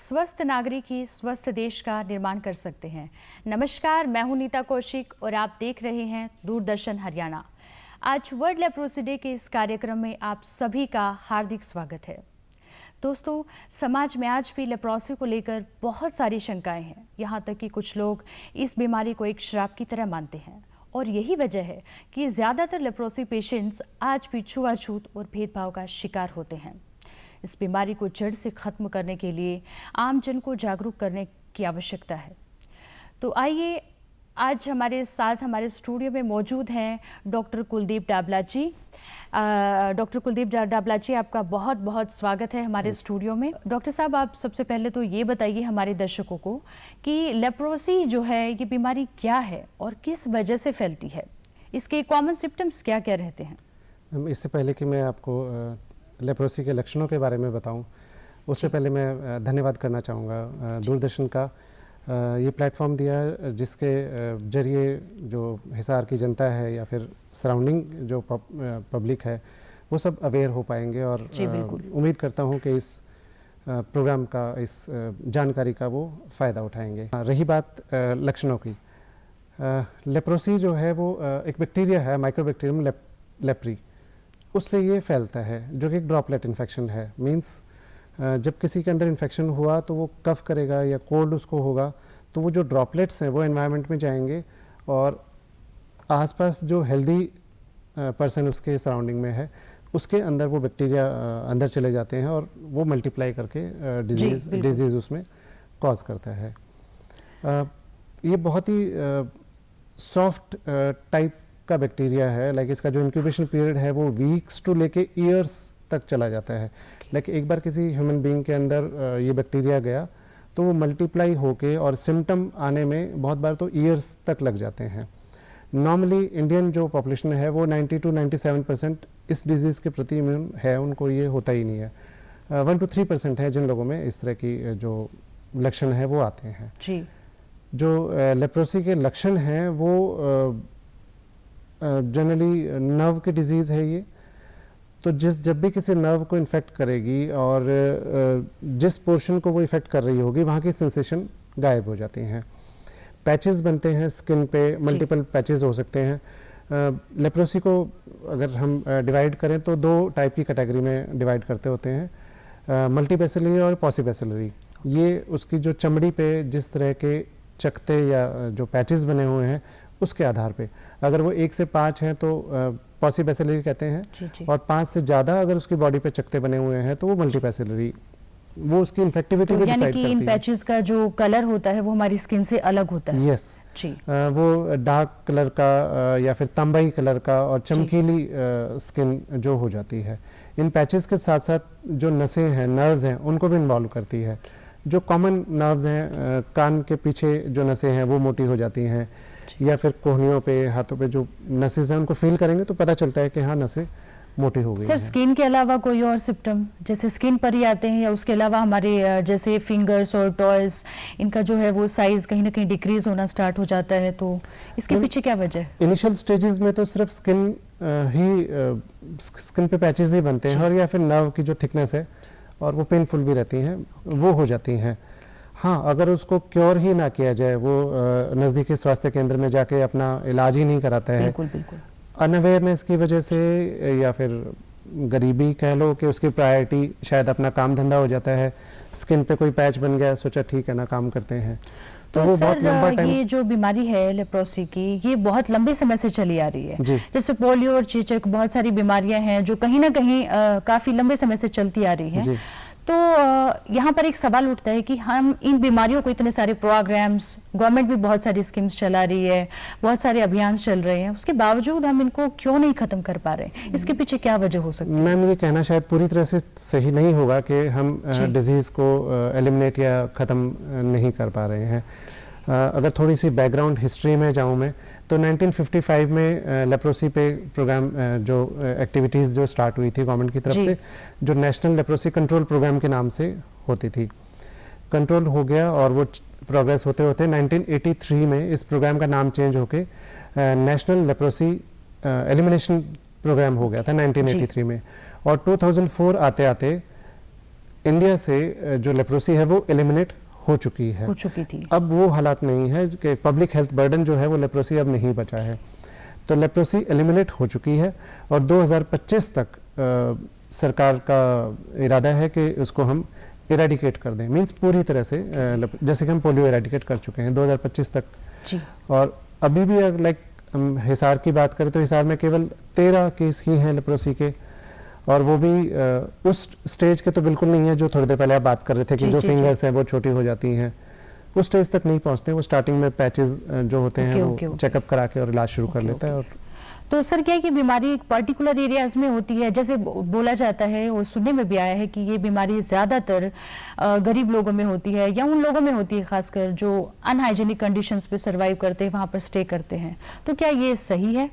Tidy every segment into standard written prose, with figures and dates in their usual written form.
स्वस्थ नागरिक ही स्वस्थ देश का निर्माण कर सकते हैं। नमस्कार, मैं हूं नीता कौशिक और आप देख रहे हैं दूरदर्शन हरियाणा। आज वर्ल्ड लेप्रोसी डे के इस कार्यक्रम में आप सभी का हार्दिक स्वागत है। दोस्तों, समाज में आज भी लेप्रोसी को लेकर बहुत सारी शंकाएं हैं। यहाँ तक कि कुछ लोग इस बीमारी को एक श्राप की तरह मानते हैं और यही वजह है कि ज़्यादातर लेप्रोसी पेशेंट्स आज भी छुआछूत और भेदभाव का शिकार होते हैं। इस बीमारी को जड़ से खत्म करने के लिए आम जन को जागरूक करने की आवश्यकता है। तो आइए, आज हमारे साथ हमारे स्टूडियो में मौजूद हैं डॉक्टर कुलदीप डाबला जी। डॉक्टर कुलदीप डाबला जी, आपका बहुत बहुत स्वागत है हमारे स्टूडियो में। डॉक्टर साहब, आप सबसे पहले तो ये बताइए हमारे दर्शकों को कि लेप्रोसी जो है ये बीमारी क्या है और किस वजह से फैलती है, इसके कॉमन सिम्टम्स क्या क्या रहते हैं। इससे पहले कि मैं आपको लेप्रोसी के लक्षणों के बारे में बताऊं, उससे पहले मैं धन्यवाद करना चाहूँगा दूरदर्शन का ये प्लेटफॉर्म दिया, जिसके जरिए जो हिसार की जनता है या फिर सराउंडिंग जो पब्लिक है वो सब अवेयर हो पाएंगे और उम्मीद करता हूँ कि इस प्रोग्राम का, इस जानकारी का वो फ़ायदा उठाएंगे। रही बात लक्षणों की, लेप्रोसी जो है वो एक बैक्टीरिया है, माइक्रोबैक्टीरियम लेप्री, उससे ये फैलता है, जो कि एक ड्रॉपलेट इन्फेक्शन है। मींस जब किसी के अंदर इन्फेक्शन हुआ तो वो कफ करेगा या कोल्ड उसको होगा, तो वो जो ड्रॉपलेट्स हैं वो एनवायरनमेंट में जाएंगे और आसपास जो हेल्दी पर्सन उसके सराउंडिंग में है उसके अंदर वो बैक्टीरिया अंदर चले जाते हैं और वो मल्टीप्लाई करके डिजीज़ उसमें कॉज करता है। ये बहुत ही सॉफ्ट टाइप का बैक्टीरिया है। लाइक इसका जो इंक्यूबेशन पीरियड है वो वीक्स टू लेके ईयर्स तक चला जाता है। लाइक एक बार किसी ह्यूमन बीइंग के अंदर ये बैक्टीरिया गया तो वो मल्टीप्लाई होके और सिम्टम आने में बहुत बार तो ईयर्स तक लग जाते हैं। नॉर्मली इंडियन जो पॉपुलेशन है वो 90 to 97% इस डिजीज़ के प्रति इम्यून है, उनको ये होता ही नहीं है। 1 to 3% है जिन लोगों में इस तरह की जो लक्षण है वो आते हैं जी। जो लेप्रोसी के लक्षण हैं वो जनरली नर्व की डिजीज़ है ये। तो जब भी किसी नर्व को इन्फेक्ट करेगी और जिस पोर्शन को वो इफ़ेक्ट कर रही होगी वहाँ की सेंसेशन गायब हो जाती हैं। पैचेस बनते हैं स्किन पे, मल्टीपल पैचेस हो सकते हैं। लेप्रोसी को अगर हम डिवाइड करें तो दो टाइप की कैटेगरी में डिवाइड करते होते हैं, मल्टीबैसिलरी और पॉलीबैसिलरी। ये उसकी जो चमड़ी पे जिस तरह के चकते या जो पैचेस बने हुए हैं उसके आधार पे, अगर वो 1 से 5 हैं तो पॉलीबैसिलरी कहते हैं और 5 से ज़्यादा अगर उसकी बॉडी पे चकते बने हुए हैं तो वो मल्टीबैसिलरी। वो उसकी इन्फेक्टिविटी भी डिसाइड करती है। इन पैचेस का जो कलर होता है वो हमारी स्किन से अलग होता है। यस जी। वो डार्क कलर का या फिर तांबाई कलर का और चमकीली स्किन जो हो जाती है। इन पैचेस के साथ साथ जो नसें हैं, नर्व्स हैं, उनको भी इन्वॉल्व करती है। जो कॉमन नर्व्स हैं, कान के पीछे जो नसें हैं वो मोटी हो जाती हैं, या फिर कोहनियों पे, हाथों पे जो नसें हैं उनको फील करेंगे तो पता चलता है कि हाँ नसें मोटी हो गई। सर, स्किन के अलावा कोई और सिम्टम जैसे स्किन पर ही आते हैं या उसके अलावा हमारे जैसे फिंगर्स और टॉयज, इनका जो है वो साइज कहीं ना कहीं डिक्रीज होना स्टार्ट हो जाता है, तो इसके पीछे क्या वजह है? इनिशियल स्टेजेस में तो सिर्फ स्किन पे पैचेस ही बनते हैं और या फिर नर्व की जो थिकनेस है और वो पेनफुल भी रहती हैं, वो हो जाती हैं। हाँ, अगर उसको क्योर ही ना किया जाए, वो नज़दीकी स्वास्थ्य केंद्र में जाके अपना इलाज ही नहीं कराता है, बिल्कुल अनअवेयरनेस की वजह से या फिर गरीबी कह लो कि उसकी प्रायोरिटी शायद अपना काम धंधा हो जाता है, स्किन पे कोई पैच बन गया, सोचा ठीक है ना काम करते हैं, तो वो बहुत लंबा टाइम। ये जो बीमारी है लेप्रोसी की, ये बहुत लंबे समय से चली आ रही है। जैसे पोलियो और चेचक, बहुत सारी बीमारियां हैं जो कहीं ना कहीं काफी लंबे समय से चलती आ रही है। तो यहाँ पर एक सवाल उठता है कि हम इन बीमारियों को, इतने सारे प्रोग्राम्स, गवर्नमेंट भी बहुत सारी स्कीम्स चला रही है, बहुत सारे अभियान चल रहे हैं, उसके बावजूद हम इनको क्यों नहीं खत्म कर पा रहे हैं? इसके पीछे क्या वजह हो सकती है? मैम, ये कहना शायद पूरी तरह से सही नहीं होगा कि हम डिजीज को एलिमिनेट या ख़त्म नहीं कर पा रहे हैं। अगर थोड़ी सी बैकग्राउंड हिस्ट्री में जाऊँ मैं, तो 1955 में लेप्रोसी पे प्रोग्राम जो एक्टिविटीज़ जो स्टार्ट हुई थी गवर्नमेंट की तरफ से, जो नेशनल लेप्रोसी कंट्रोल प्रोग्राम के नाम से होती थी, कंट्रोल हो गया और वो प्रोग्रेस होते होते 1983 में इस प्रोग्राम का नाम चेंज होके नेशनल लेप्रोसी एलिमिनेशन प्रोग्राम हो गया था 1983 में। और 2004 आते आते इंडिया से जो लेप्रोसी है वो एलिमिनेट हो चुकी है। हो चुकी थी। अब वो हालात नहीं है कि पब्लिक हेल्थ बर्डन जो है वो लेप्रोसी अब नहीं बचा है। तो लेप्रोसी एलिमिनेट हो चुकी है और 2025 तक सरकार का इरादा है कि उसको हम इरेडिकेट कर दें, मींस पूरी तरह से जैसे कि हम पोलियो इरेडिकेट कर चुके हैं 2025 तक जी। और अभी भी अगर लाइक हम हिसार की बात करें तो हिसार में केवल 13 केस ही हैं लेप्रोसी के, और वो भी उस स्टेज के तो बिल्कुल नहीं है जो थोड़ी देर पहले आप बात कर रहे थे कि जो फिंगर्स हैं वो छोटी हो जाती हैं, उस स्टेज तक नहीं पहुंचते। वो स्टार्टिंग में पैचेस जो होते हैं वो चेकअप करा के और इलाज शुरू कर लेता है। और तो सर क्या है कि बीमारी एक पर्टिकुलर एरियाज में होती है, जैसे बोला जाता है और सुनने में भी आया है कि ये बीमारी ज़्यादातर गरीब लोगों में होती है या उन लोगों में होती है खासकर जो अनहाइजीनिक कंडीशंस पे सरवाइव करते हैं, वहाँ पर स्टे करते हैं। तो क्या ये सही है?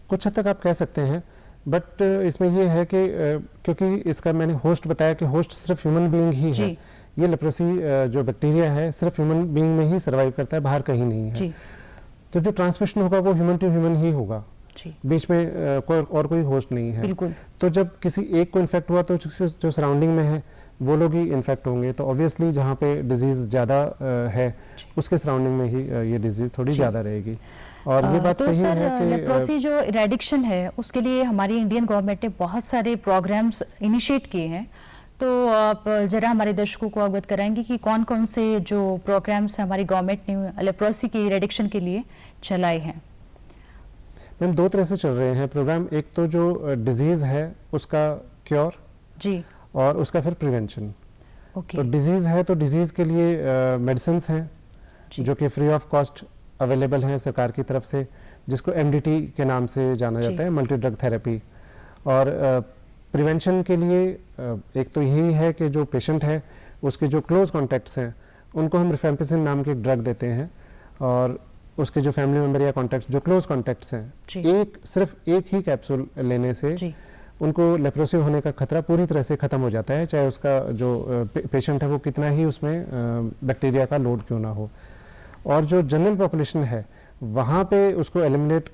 कुछ हद तक आप कह सकते हैं, बट इसमें ये है कि क्योंकि इसका मैंने होस्ट बताया कि होस्ट सिर्फ ह्यूमन बीइंग ही है। ये लेप्रोसी जो बैक्टीरिया है सिर्फ ह्यूमन बीइंग में ही सर्वाइव करता है, बाहर कहीं नहीं है। तो जो ट्रांसमिशन होगा वो ह्यूमन टू ह्यूमन ही होगा, बीच में कोई होस्ट नहीं है। तो जब किसी एक को इन्फेक्ट हुआ तो जो सराउंडिंग में है वो लोग ही इन्फेक्ट होंगे, तो ऑब्वियसली जहाँ पे डिजीज ज़्यादा है उसके सराउंडिंग में ही ये डिजीज थोड़ी ज़्यादा रहेगी। और ये बात तो सही सर, है कि लेप्रोसी जो इरेडिक्शन है उसके लिए हमारी इंडियन गवर्नमेंट ने बहुत सारे प्रोग्राम्स इनिशिएट किए हैं, तो आप जरा हमारे दर्शकों को अवगत कराएंगे कि कौन कौन से जो प्रोग्राम्स हमारी गवर्नमेंट ने लेप्रोसी के इरेडिक्शन के लिए चलाए हैं? मैम दो तरह से चल रहे हैं प्रोग्राम, एक तो जो डिजीज है उसका क्योर जी और उसका फिर प्रिवेंशन। ओके। तो डिजीज है तो डिजीज के लिए मेडिसिन्स हैं जो कि फ्री ऑफ कॉस्ट अवेलेबल हैं सरकार की तरफ से, जिसको MDT के नाम से जाना जाता है, मल्टी ड्रग थेरेपी। और प्रिवेंशन के लिए एक तो यही है कि जो पेशेंट है उसके जो क्लोज कॉन्टैक्ट्स हैं उनको हम रिफेम्पिसिन नाम की एक ड्रग देते हैं, और उसके जो फैमिली मेम्बर या कॉन्टैक्ट्स जो क्लोज कॉन्टैक्ट्स हैं सिर्फ एक ही कैप्सूल लेने से उनको लेप्रोसी होने का खतरा पूरी तरह से खत्म हो जाता है, चाहे उसका जो पेशेंट है वो कितना ही उसमें बैक्टीरिया का लोड क्यों ना हो। और जो जनरल पॉपुलेशन है वहाँ पे उसको एलिमिनेट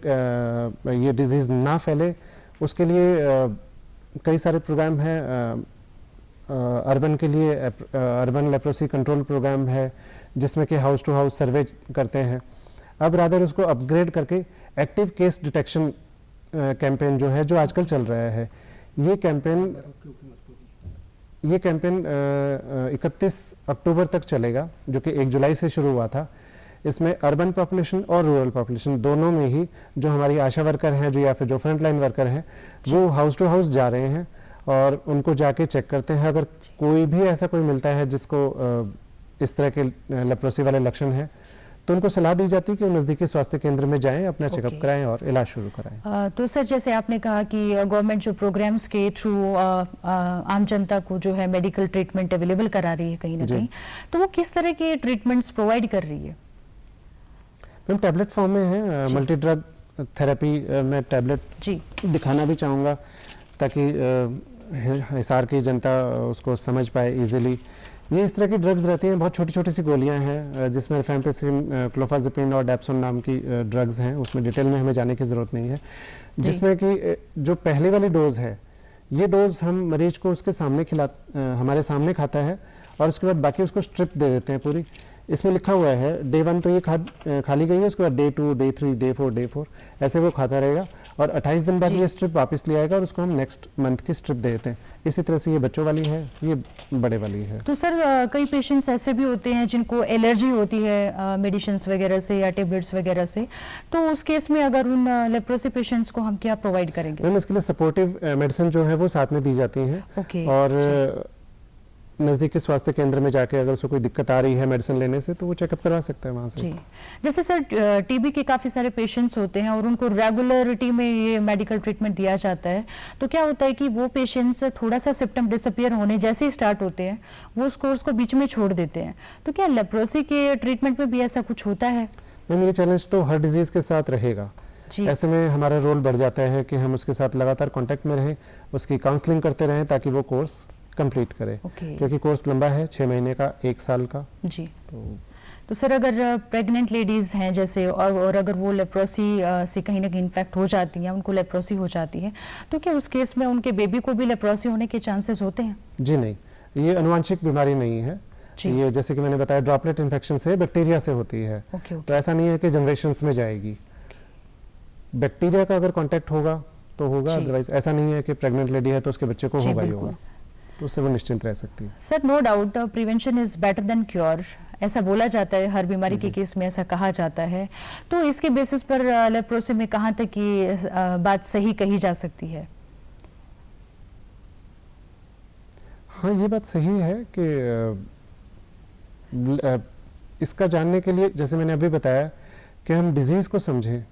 ये डिजीज़ ना फैले उसके लिए कई सारे प्रोग्राम हैं। अर्बन के लिए अर्बन लेप्रोसी कंट्रोल प्रोग्राम है जिसमें कि हाउस टू हाउस सर्वे करते हैं। अब रादर उसको अपग्रेड करके एक्टिव केस डिटेक्शन कैंपेन जो है जो आजकल चल रहा है, ये कैंपेन 31 अक्टूबर तक चलेगा, जो कि 1 जुलाई से शुरू हुआ था। इसमें अर्बन पॉपुलेशन और रूरल पॉपुलेशन दोनों में ही जो हमारी आशा वर्कर हैं जो या फिर जो फ्रंट लाइन वर्कर हैं वो हाउस टू हाउस जा रहे हैं और उनको जाके चेक करते हैं। अगर कोई भी ऐसा कोई मिलता है जिसको इस तरह के लेप्रोसी वाले लक्षण हैं तो उनको सलाह दी जाती है कि वो नज़दीकी स्वास्थ्य केंद्र में जाएं, अपना चेकअप कराएं और इलाज शुरू कराएं। तो सर जैसे आपने कहा कि गवर्नमेंट जो प्रोग्राम्स के थ्रू आम जनता को जो है मेडिकल ट्रीटमेंट अवेलेबल करा रही है कहीं ना कहीं, तो वो किस तरह के ट्रीटमेंट्स प्रोवाइड कर रही है? मैम टैबलेट फॉर्म में है, मल्टी ड्रग थेरेपी में टैबलेट दिखाना भी चाहूँगा ताकि हिसार की जनता उसको समझ पाए इजीली। ये इस तरह की ड्रग्स रहती हैं, बहुत छोटी छोटी सी गोलियां हैं जिसमें रिफेम्पिसिन, क्लोफाजेपिन और डेप्सोन नाम की ड्रग्स हैं, उसमें डिटेल में हमें जाने की ज़रूरत नहीं है। जिसमें कि जो पहले वाली डोज है ये डोज हम मरीज को उसके सामने हमारे सामने खाता है और उसके बाद बाकी उसको स्ट्रिप दे देते हैं पूरी। इसमें लिखा हुआ है डे 1 तो ये खा ली गई है, उसके बाद डे 2, डे 3, डे 4 ऐसे वो खाता रहेगा और 28 दिन बाद ये स्ट्रिप वापस ले आएगा और उसको हम नेक्स्ट मंथ की स्ट्रिप दे देते हैं। इसी तरह से ये बच्चों वाली है, ये बड़े वाली है। तो सर कई पेशेंट्स ऐसे भी होते हैं जिनको एलर्जी होती है मेडिसिन्स वगैरह से या टेबलेट्स वगैरह से, तो उस केस में अगर उन लेप्रोसी पेशेंट्स को हम क्या प्रोवाइड करेंगे? मैम इसके लिए सपोर्टिव मेडिसिन जो है वो साथ में दी जाती हैं और नज़दीकी स्वास्थ्य केंद्र में जाके अगर उसको कोई दिक्कत आ रही है मेडिसिन लेने से तो वो चेकअप करवा सकता है वहाँ से। जैसे सर टीबी के काफ़ी सारे पेशेंट्स होते हैं और उनको रेगुलरिटी में ये मेडिकल ट्रीटमेंट दिया जाता है, तो क्या होता है कि वो पेशेंट्स थोड़ा सा सिम्टम डिसअपियर होने जैसे ही स्टार्ट होते हैं वो उस कोर्स को बीच में छोड़ देते हैं, तो क्या लेप्रोसी के ट्रीटमेंट में भी ऐसा कुछ होता है? मैम ये चैलेंज तो हर डिजीज़ के साथ रहेगा। ऐसे में हमारा रोल बढ़ जाता है कि हम उसके साथ लगातार कॉन्टैक्ट में रहें, उसकी काउंसलिंग करते रहें ताकि वो कोर्स कंप्लीट करें। क्योंकि कोर्स लंबा है, 6 महीने का, 1 साल का। जी। तो सर अगर प्रेग्नेंट लेडीज हैं जैसे और अगर वो लेप्रोसी से कहीं ना कहीं इन्फेक्ट हो जाती हैं, उनको लेप्रोसी हो जाती है, तो क्या उस केस में उनके बेबी को भी लेप्रोसी होने के चांसेस होते हैं? जी नहीं, ये अनुवांशिक बीमारी नहीं है। जी। ये जैसे कि मैंने बताया ड्रॉपलेट इन्फेक्शन से बैक्टीरिया से होती है। ओके। तो ऐसा नहीं है कि जनरेशन्स में जाएगी। बैक्टीरिया का अगर कांटेक्ट होगा तो होगा, जी। अदरवाइज ऐसा नहीं है कि प्रेग्नेंट लेडी है तो उसके बच्चे को जी, होगा ही बिल्कुल। होगा, तो उससे वो निश्चिंत रह सकती है। Sir, no doubt prevention is better than cure, ऐसा बोला जाता है, हर बीमारी के केस में ऐसा कहा जाता है। तो इसके बेसिस पर लेप्रोसी में कहाँ तक ये बात सही कही जा सकती है? हाँ, ये बात सही है कि इसका जानने के लिए जैसे मैंने अभी बताया कि हम डिजीज़ को समझें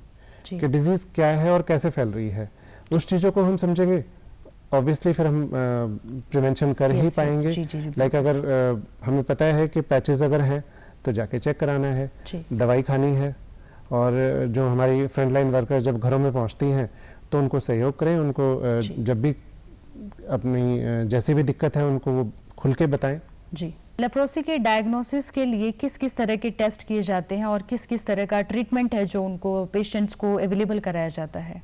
जी। कि डिजीज़ क्या है और कैसे फैल रही है, उस चीज़ों को हम समझेंगे, ऑब्वियसली फिर हम प्रिवेंशन कर ही पाएंगे। लाइक अगर हमें पता है कि पैचेस अगर हैं तो जाके चेक कराना है, दवाई खानी है, और जो हमारी फ्रंटलाइन वर्कर जब घरों में पहुंचती हैं तो उनको सहयोग करें, उनको जब भी अपनी जैसी भी दिक्कत है उनको वो खुल के बताएं। जी। लेप्रोसी के डायग्नोसिस के लिए किस किस तरह के टेस्ट किए जाते हैं और किस किस तरह का ट्रीटमेंट है जो उनको पेशेंट्स को अवेलेबल कराया जाता है,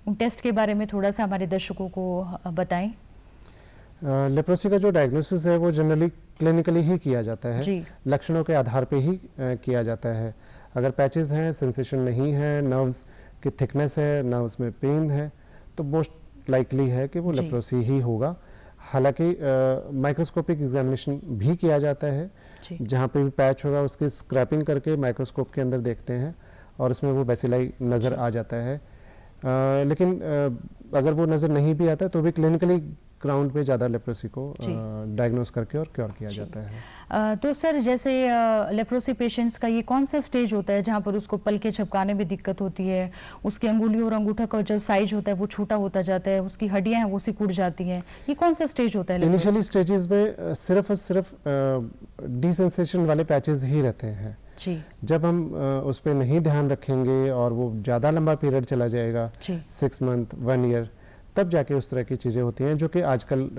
उन टेस्ट के बारे में थोड़ा सा हमारे दर्शकों को बताएं। लेप्रोसी का जो डायग्नोसिस है वो जनरली क्लिनिकली ही किया जाता है, लक्षणों के आधार पे ही किया जाता है। अगर पैचेस हैं, सेंसेशन नहीं है, नर्व्स की थिकनेस है, नर्व्स में पेन है, तो मोस्ट लाइकली है कि वो लेप्रोसी ही होगा। हालांकि माइक्रोस्कोपिक एग्जामिनेशन भी किया जाता है, जहाँ पे भी पैच होगा उसकी स्क्रैपिंग करके माइक्रोस्कोप के अंदर देखते हैं और उसमें वो बैसिलाई नज़र आ जाता है। लेकिन अगर वो नज़र नहीं भी आता तो भी क्लिनिकली ग्राउंड पे ज़्यादा लेप्रोसी को डायग्नोस करके और क्योर किया जाता है। तो सर, जैसे लेप्रोसी पेशेंट्स का ये कौन सा स्टेज होता है जहाँ पर उसको पलके झपकाने में दिक्कत होती है, उसकी अंगुली और अंगूठा का जो साइज होता है वो छोटा होता जाता है, उसकी हड्डियां हैं वो सिकुड़ जाती हैं, ये कौन सा स्टेज होता है? इनिशियली स्टेजेस में सिर्फ और सिर्फ डिसेंसेशन वाले पैचेस ही रहते हैं। जी। जब हम उस पर नहीं ध्यान रखेंगे और वो ज़्यादा लंबा पीरियड चला जाएगा, 6 मंथ 1 ईयर, तब जाके उस तरह की चीज़ें होती हैं जो कि आजकल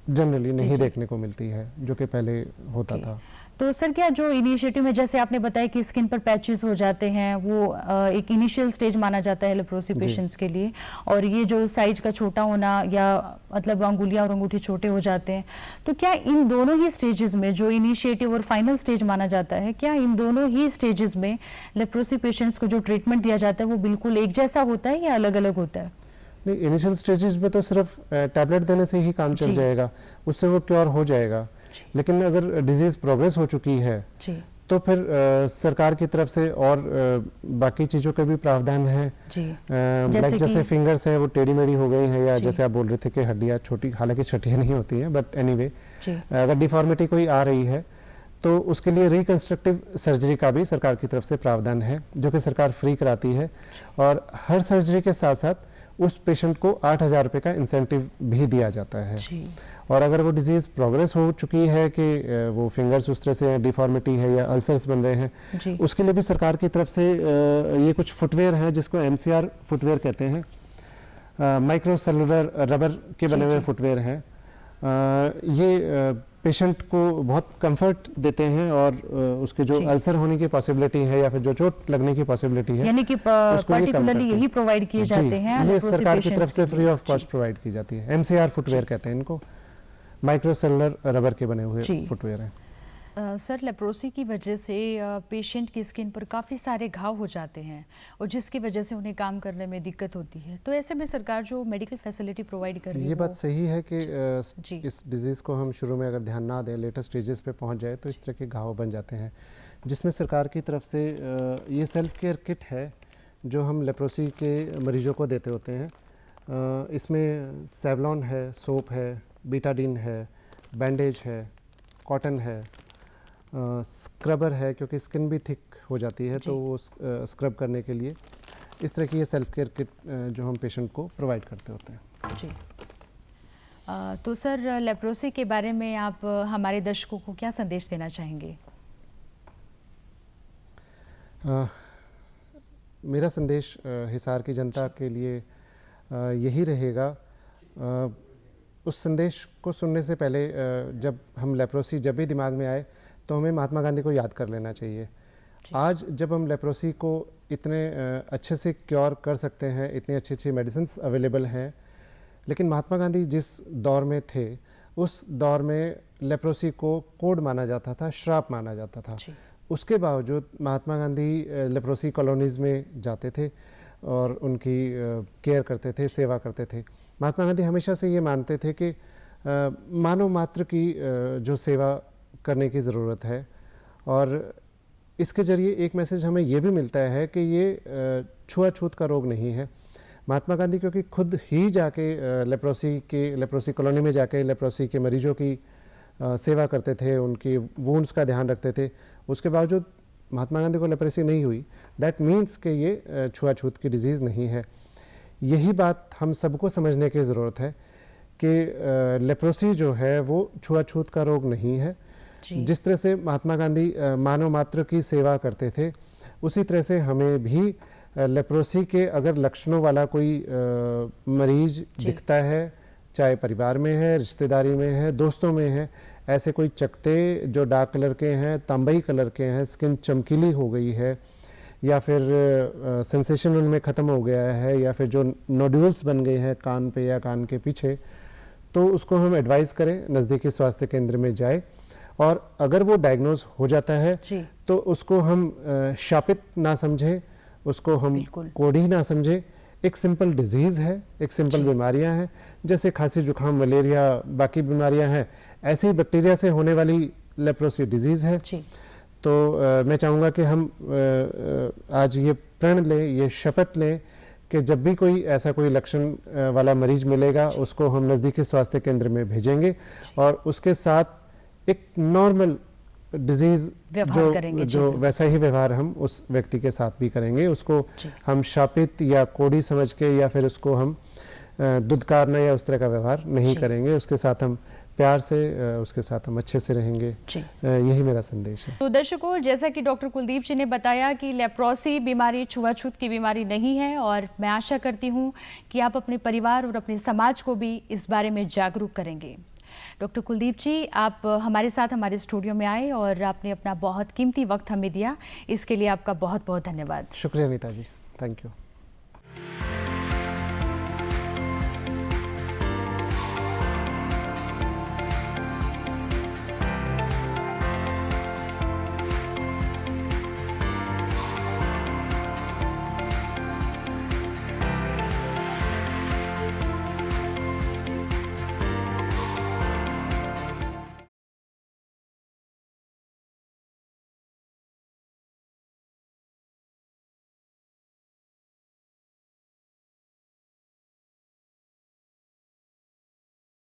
जनरली नहीं देखने को मिलती है, जो कि पहले होता था। तो सर, क्या जो इनिशिएटिव में जैसे आपने बताया कि स्किन पर पैचेस हो जाते हैं, वो एक इनिशियल स्टेज माना जाता है लेप्रोसी पेशेंट्स के लिए, और ये जो साइज का छोटा होना या मतलब अंगुलियां और अंगूठे छोटे हो जाते हैं, तो क्या इन दोनों ही स्टेजेस में, जो इनिशिएटिव और फाइनल स्टेज माना जाता है, क्या इन दोनों ही स्टेजेस में लेप्रोसी पेशेंट्स को जो ट्रीटमेंट दिया जाता है वो बिल्कुल एक जैसा होता है या अलग अलग होता है? नहीं, इनिशियल स्टेजेस में तो सिर्फ टैबलेट देने से ही काम चल जाएगा, उससे वो क्योर हो जाएगा। लेकिन अगर डिजीज प्रोग्रेस हो चुकी है तो फिर सरकार की तरफ से और बाकी चीज़ों के भी प्रावधान है। जैसे फिंगर्स हैं वो टेढ़ी मेढ़ी हो गई हैं, या जैसे आप बोल रहे थे कि हड्डियाँ छोटी, हालांकि छोटी नहीं होती हैं, बट एनीवे अगर डिफॉर्मिटी कोई आ रही है तो उसके लिए रिकंस्ट्रक्टिव सर्जरी का भी सरकार की तरफ से प्रावधान है, जो कि सरकार फ्री कराती है, और हर सर्जरी के साथ साथ उस पेशेंट को 8,000 रुपये का इंसेंटिव भी दिया जाता है। और अगर वो डिजीज़ प्रोग्रेस हो चुकी है कि वो फिंगर्स उस तरह से डिफॉर्मिटी है या अल्सर्स बन रहे हैं, उसके लिए भी सरकार की तरफ से ये कुछ फुटवेयर हैं जिसको MCR फुटवेयर कहते हैं, माइक्रो सेलुलर रबर के बने हुए फुटवेयर हैं। ये पेशेंट को बहुत कंफर्ट देते हैं और उसके जो अल्सर होने की पॉसिबिलिटी है या फिर जो चोट लगने की पॉसिबिलिटी है, यानी कि पर्टिकुलरली यही प्रोवाइड किए जाते हैं, ये सरकार की तरफ से फ्री ऑफ कॉस्ट प्रोवाइड की जाती है। MCR फुटवेयर कहते हैं इनको, माइक्रो सेलुलर रबर के बने हुए फुटवेयर हैं। सर, लेप्रोसी की वजह से पेशेंट की स्किन पर काफ़ी सारे घाव हो जाते हैं और जिसकी वजह से उन्हें काम करने में दिक्कत होती है, तो ऐसे में सरकार जो मेडिकल फैसिलिटी प्रोवाइड कर रही है, ये बात सही है कि इस डिजीज़ को हम शुरू में अगर ध्यान ना दें, लेटर स्टेजेस पे पहुंच जाए तो इस तरह के घाव बन जाते हैं, जिसमें सरकार की तरफ से ये सेल्फ केयर किट है जो हम लेप्रोसी के मरीजों को देते होते हैं। इसमें सेवलॉन है, सोप है, बीटाडीन है, बैंडेज है, कॉटन है, स्क्रबर है, क्योंकि स्किन भी थिक हो जाती है तो वो स्क्रब करने के लिए इस तरह की ये सेल्फ केयर किट जो हम पेशेंट को प्रोवाइड करते होते हैं। जी। तो सर, लेप्रोसी के बारे में आप हमारे दर्शकों को क्या संदेश देना चाहेंगे? मेरा संदेश हिसार की जनता के लिए यही रहेगा। उस संदेश को सुनने से पहले जब हम लेप्रोसी जब भी दिमाग में आए तो हमें महात्मा गांधी को याद कर लेना चाहिए। आज जब हम लेप्रोसी को इतने अच्छे से क्योर कर सकते हैं, इतनी अच्छी अच्छी मेडिसिन्स अवेलेबल हैं, लेकिन महात्मा गांधी जिस दौर में थे उस दौर में लेप्रोसी को कोड माना जाता था, श्राप माना जाता था। उसके बावजूद महात्मा गांधी लेप्रोसी कॉलोनीज़ में जाते थे और उनकी केयर करते थे, सेवा करते थे। महात्मा गांधी हमेशा से ये मानते थे कि मानव मात्र की जो सेवा करने की ज़रूरत है, और इसके ज़रिए एक मैसेज हमें ये भी मिलता है कि ये छुआछूत का रोग नहीं है। महात्मा गांधी क्योंकि खुद ही जाके लेप्रोसी कॉलोनी में जाके लेप्रोसी के मरीजों की सेवा करते थे, उनकी वुंड्स का ध्यान रखते थे, उसके बावजूद महात्मा गांधी को लेप्रोसी नहीं हुई। दैट मीन्स कि ये छुआछूत की डिजीज़ नहीं है। यही बात हम सबको समझने की ज़रूरत है कि लेप्रोसी जो है वो छुआछूत का रोग नहीं है। जिस तरह से महात्मा गांधी मानव मात्र की सेवा करते थे, उसी तरह से हमें भी लेप्रोसी के अगर लक्षणों वाला कोई मरीज दिखता है, चाहे परिवार में है, रिश्तेदारी में है, दोस्तों में है, ऐसे कोई चकते जो डार्क कलर के हैं, तांबई कलर के हैं, स्किन चमकीली हो गई है, या फिर सेंसेशन उनमें ख़त्म हो गया है, या फिर जो नोड्यूल्स बन गए हैं कान पे या कान के पीछे, तो उसको हम एडवाइस करें नज़दीकी स्वास्थ्य केंद्र में जाए। और अगर वो डायग्नोज हो जाता है तो उसको हम शापित ना समझें, उसको हम कोढ़ी ना समझें। एक सिंपल डिजीज़ है, एक सिंपल बीमारियां हैं, जैसे खांसी जुकाम मलेरिया बाकी बीमारियां हैं, ऐसे ही बैक्टीरिया से होने वाली लेप्रोसी डिजीज़ है। तो मैं चाहूँगा कि हम आज ये प्रण लें, ये शपथ लें कि जब भी कोई ऐसा कोई लक्षण वाला मरीज मिलेगा उसको हम नज़दीकी स्वास्थ्य केंद्र में भेजेंगे, और उसके साथ एक नॉर्मल डिजीज़ जो वैसा ही व्यवहार हम उस व्यक्ति के साथ भी करेंगे। उसको हम शापित या कोढ़ी समझ के या फिर उसको हम दुदकारना या उस तरह का व्यवहार नहीं करेंगे। उसके साथ हम प्यार से, उसके साथ हम अच्छे से रहेंगे। यही मेरा संदेश है। तो दर्शकों, जैसा कि डॉक्टर कुलदीप जी ने बताया कि लेप्रोसी बीमारी छुआछूत की बीमारी नहीं है, और मैं आशा करती हूँ कि आप अपने परिवार और अपने समाज को भी इस बारे में जागरूक करेंगे। डॉक्टर कुलदीप जी, आप हमारे साथ हमारे स्टूडियो में आए और आपने अपना बहुत कीमती वक्त हमें दिया, इसके लिए आपका बहुत बहुत धन्यवाद। शुक्रिया नीता जी, थैंक यू।